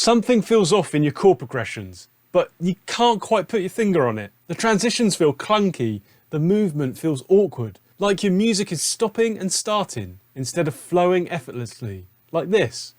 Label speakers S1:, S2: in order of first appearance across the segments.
S1: Something feels off in your chord progressions, but you can't quite put your finger on it. The transitions feel clunky, the movement feels awkward, like your music is stopping and starting instead of flowing effortlessly, like this.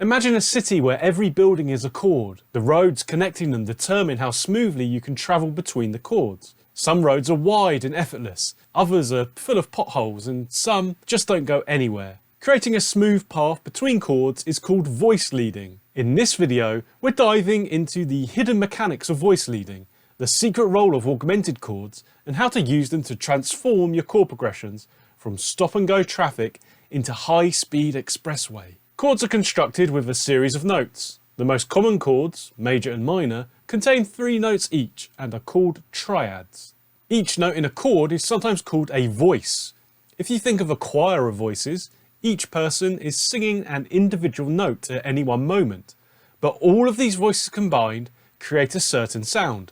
S1: Imagine a city where every building is a chord. The roads connecting them determine how smoothly you can travel between the chords. Some roads are wide and effortless, others are full of potholes, and some just don't go anywhere. Creating a smooth path between chords is called voice leading. In this video, we're diving into the hidden mechanics of voice leading, the secret role of augmented chords, and how to use them to transform your chord progressions from stop-and-go traffic into high-speed expressway. Chords are constructed with a series of notes. The most common chords, major and minor, contain 3 notes each and are called triads. Each note in a chord is sometimes called a voice. If you think of a choir of voices, each person is singing an individual note at any one moment, but all of these voices combined create a certain sound,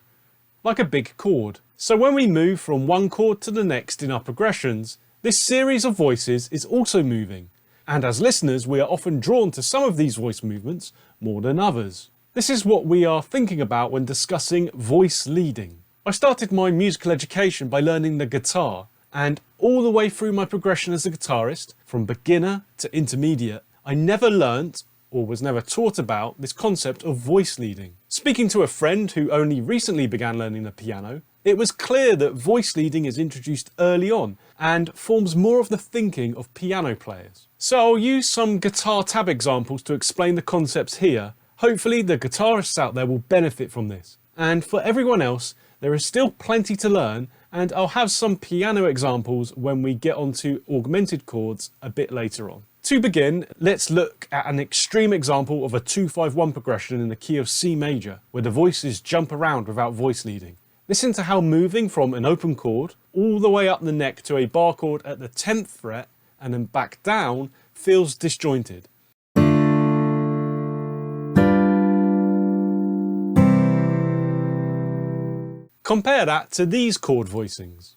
S1: like a big chord. So when we move from one chord to the next in our progressions, this series of voices is also moving. And as listeners, we are often drawn to some of these voice movements more than others. This is what we are thinking about when discussing voice leading. I started my musical education by learning the guitar, and all the way through my progression as a guitarist, from beginner to intermediate, I never learnt or was never taught about this concept of voice leading. Speaking to a friend who only recently began learning the piano, it was clear that voice leading is introduced early on and forms more of the thinking of piano players. So I'll use some guitar tab examples to explain the concepts here. Hopefully the guitarists out there will benefit from this. And for everyone else, there is still plenty to learn, and I'll have some piano examples when we get onto augmented chords a bit later on. To begin, let's look at an extreme example of a 2-5-1 progression in the key of C major, where the voices jump around without voice leading. Listen to how moving from an open chord all the way up the neck to a bar chord at the 10th fret and then back down feels disjointed. Compare that to these chord voicings.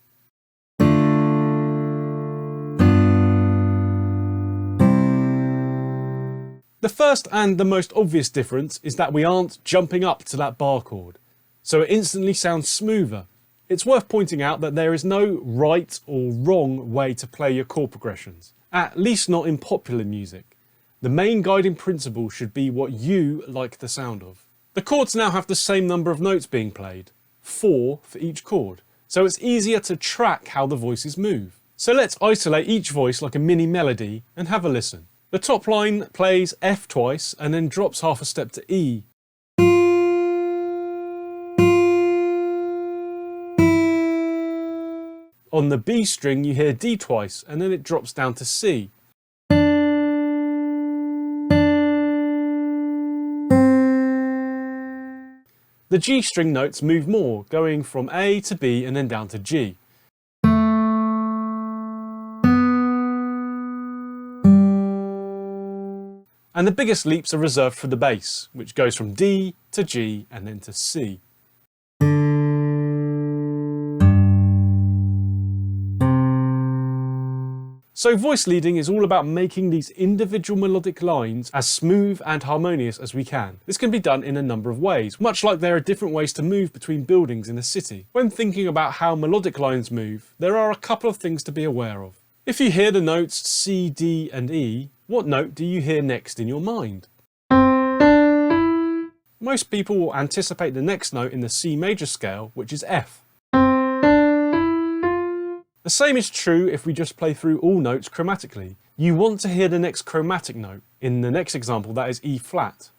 S1: The first and the most obvious difference is that we aren't jumping up to that bar chord, so it instantly sounds smoother. It's worth pointing out that there is no right or wrong way to play your chord progressions, at least not in popular music. The main guiding principle should be what you like the sound of. The chords now have the same number of notes being played, 4 for each chord, so it's easier to track how the voices move. So let's isolate each voice like a mini melody and have a listen. The top line plays F twice and then drops half a step to E. On the B string you hear D twice and then it drops down to C. The G string notes move more, going from A to B and then down to G. And the biggest leaps are reserved for the bass, which goes from D to G and then to C. So voice leading is all about making these individual melodic lines as smooth and harmonious as we can. This can be done in a number of ways, much like there are different ways to move between buildings in a city. When thinking about how melodic lines move, there are a couple of things to be aware of. If you hear the notes C, D and E, what note do you hear next in your mind? Most people will anticipate the next note in the C major scale, which is F. The same is true if we just play through all notes chromatically. You want to hear the next chromatic note. In the next example, that is E flat.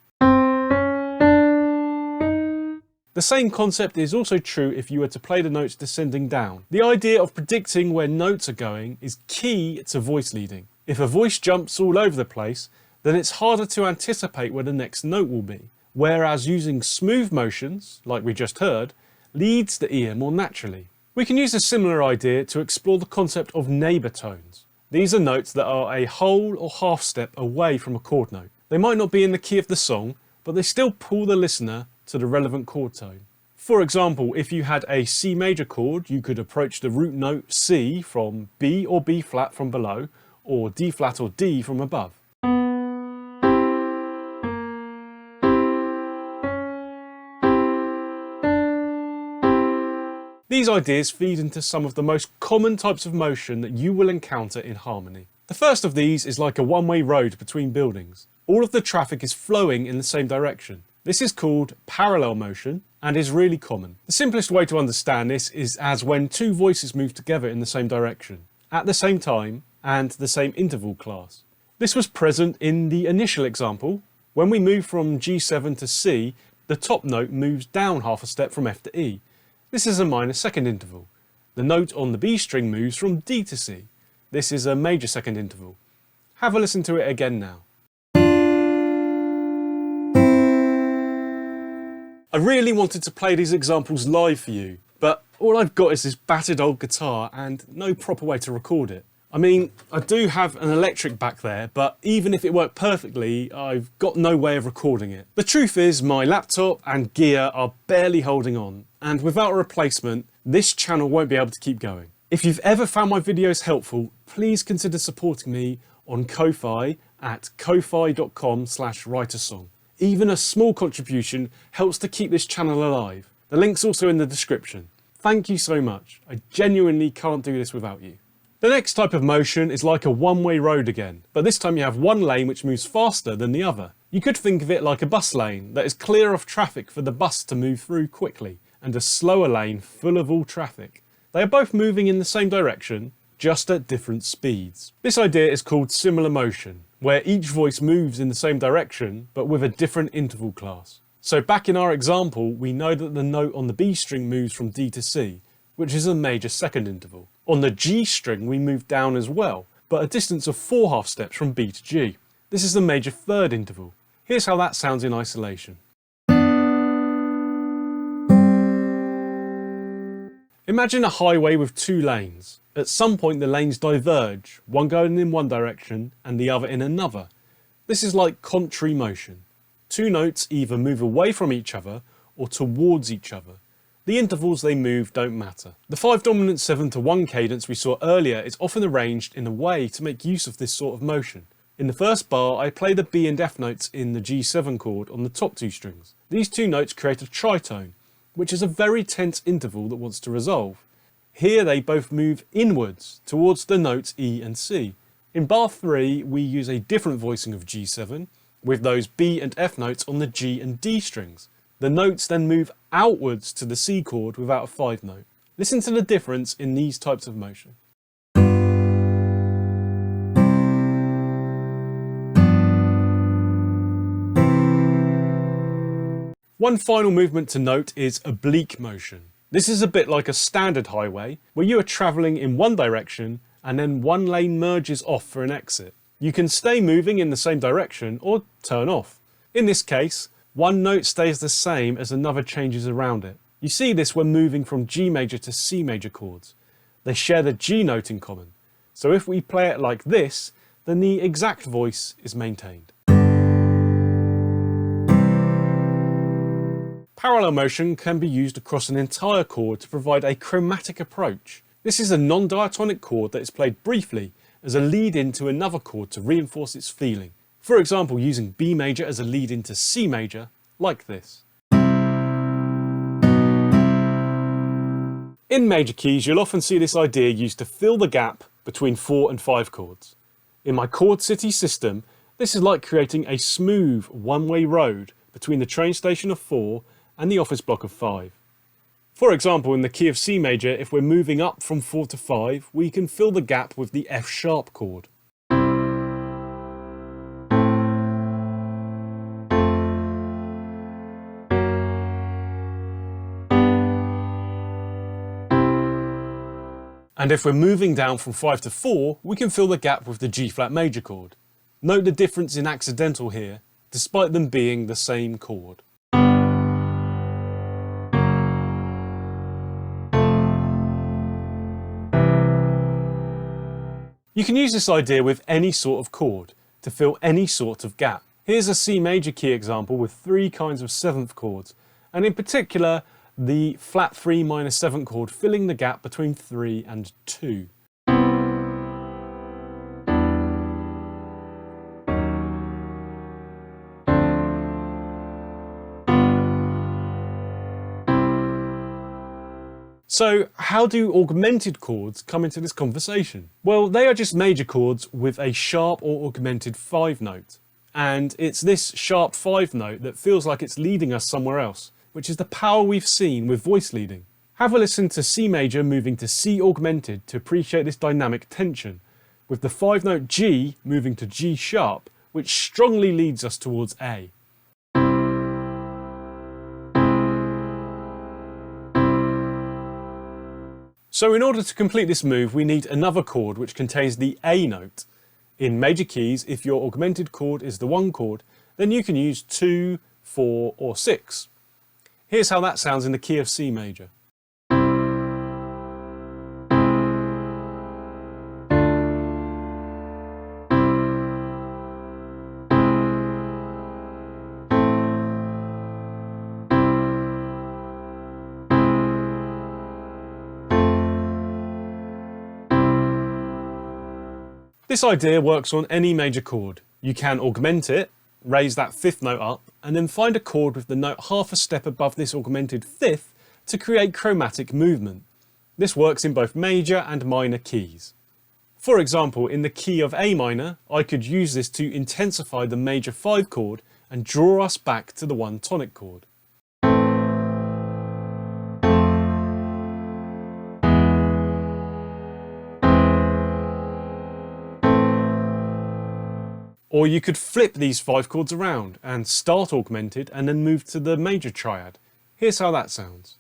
S1: The same concept is also true if you were to play the notes descending down. The idea of predicting where notes are going is key to voice leading. If a voice jumps all over the place, then it's harder to anticipate where the next note will be. Whereas using smooth motions, like we just heard, leads the ear more naturally. We can use a similar idea to explore the concept of neighbour tones. These are notes that are a whole or half step away from a chord note. They might not be in the key of the song, but they still pull the listener to the relevant chord tone. For example, if you had a C major chord, you could approach the root note C from B or B flat from below, or D flat or D from above. These ideas feed into some of the most common types of motion that you will encounter in harmony. The first of these is like a one-way road between buildings. All of the traffic is flowing in the same direction. This is called parallel motion and is really common. The simplest way to understand this is as when two voices move together in the same direction, at the same time and the same interval class. This was present in the initial example. When we move from G7 to C, the top note moves down half a step from F to E. This is a minor second interval. The note on the B string moves from D to C. This is a major second interval. Have a listen to it again now. I really wanted to play these examples live for you, but all I've got is this battered old guitar and no proper way to record it. I mean, I do have an electric back there, but even if it worked perfectly, I've got no way of recording it. The truth is, my laptop and gear are barely holding on, and without a replacement, this channel won't be able to keep going. If you've ever found my videos helpful, please consider supporting me on Ko-Fi at ko-fi.com/writeasong. Even a small contribution helps to keep this channel alive. The link's also in the description. Thank you so much. I genuinely can't do this without you. The next type of motion is like a one-way road again, but this time you have one lane which moves faster than the other. You could think of it like a bus lane that is clear of traffic for the bus to move through quickly, and a slower lane full of all traffic. They are both moving in the same direction, just at different speeds. This idea is called similar motion, where each voice moves in the same direction, but with a different interval class. So back in our example, we know that the note on the B string moves from D to C, which is a major second interval. On the G string, we move down as well, but a distance of 4 half steps from B to G. This is the major third interval. Here's how that sounds in isolation. Imagine a highway with 2 lanes. At some point the lanes diverge, one going in one direction and the other in another. This is like contrary motion. 2 notes either move away from each other or towards each other. The intervals they move don't matter. The 5 dominant 7 to 1 cadence we saw earlier is often arranged in a way to make use of this sort of motion. In the first bar, I play the B and F notes in the G7 chord on the top 2 strings. These 2 notes create a tritone, which is a very tense interval that wants to resolve. Here they both move inwards towards the notes E and C. In bar 3, we use a different voicing of G7, with those B and F notes on the G and D strings. The notes then move outwards to the C chord without a 5 note. Listen to the difference in these types of motion. One final movement to note is oblique motion. This is a bit like a standard highway, where you are travelling in one direction and then one lane merges off for an exit. You can stay moving in the same direction or turn off. In this case, one note stays the same as another changes around it. You see this when moving from G major to C major chords. They share the G note in common. So if we play it like this, then the exact voice is maintained. Parallel motion can be used across an entire chord to provide a chromatic approach. This is a non-diatonic chord that is played briefly as a lead-in to another chord to reinforce its feeling. For example, using B major as a lead into C major, like this. In major keys, you'll often see this idea used to fill the gap between 4 and 5 chords. In my Chord City system, this is like creating a smooth one-way road between the train station of 4 and the office block of 5. For example, in the key of C major, if we're moving up from 4 to 5, we can fill the gap with the F sharp chord. And if we're moving down from 5 to 4, we can fill the gap with the G flat major chord. Note the difference in accidental here, despite them being the same chord. You can use this idea with any sort of chord to fill any sort of gap. Here's a C major key example with 3 kinds of 7th chords, and in particular the flat 3 minor 7 chord filling the gap between 3 and 2. So how do augmented chords come into this conversation? Well, they are just major chords with a sharp or augmented 5 note. And it's this sharp 5 note that feels like it's leading us somewhere else, which is the power we've seen with voice leading. Have a listen to C major moving to C augmented to appreciate this dynamic tension, with the 5 note G moving to G sharp, which strongly leads us towards A. So in order to complete this move, we need another chord which contains the A note. In major keys, if your augmented chord is the 1 chord, then you can use 2, 4 or 6. Here's how that sounds in the key of C major. This idea works on any major chord. You can augment it, raise that 5th note up, and then find a chord with the note half a step above this augmented 5th to create chromatic movement. This works in both major and minor keys. For example, in the key of A minor, I could use this to intensify the major 5 chord and draw us back to the 1 tonic chord. Or you could flip these 5 chords around and start augmented and then move to the major triad. Here's how that sounds.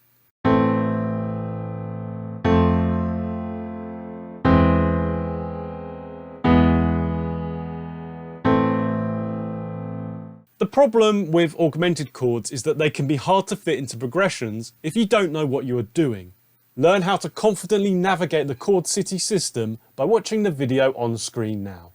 S1: The problem with augmented chords is that they can be hard to fit into progressions if you don't know what you are doing. Learn how to confidently navigate the Chord City system by watching the video on screen now.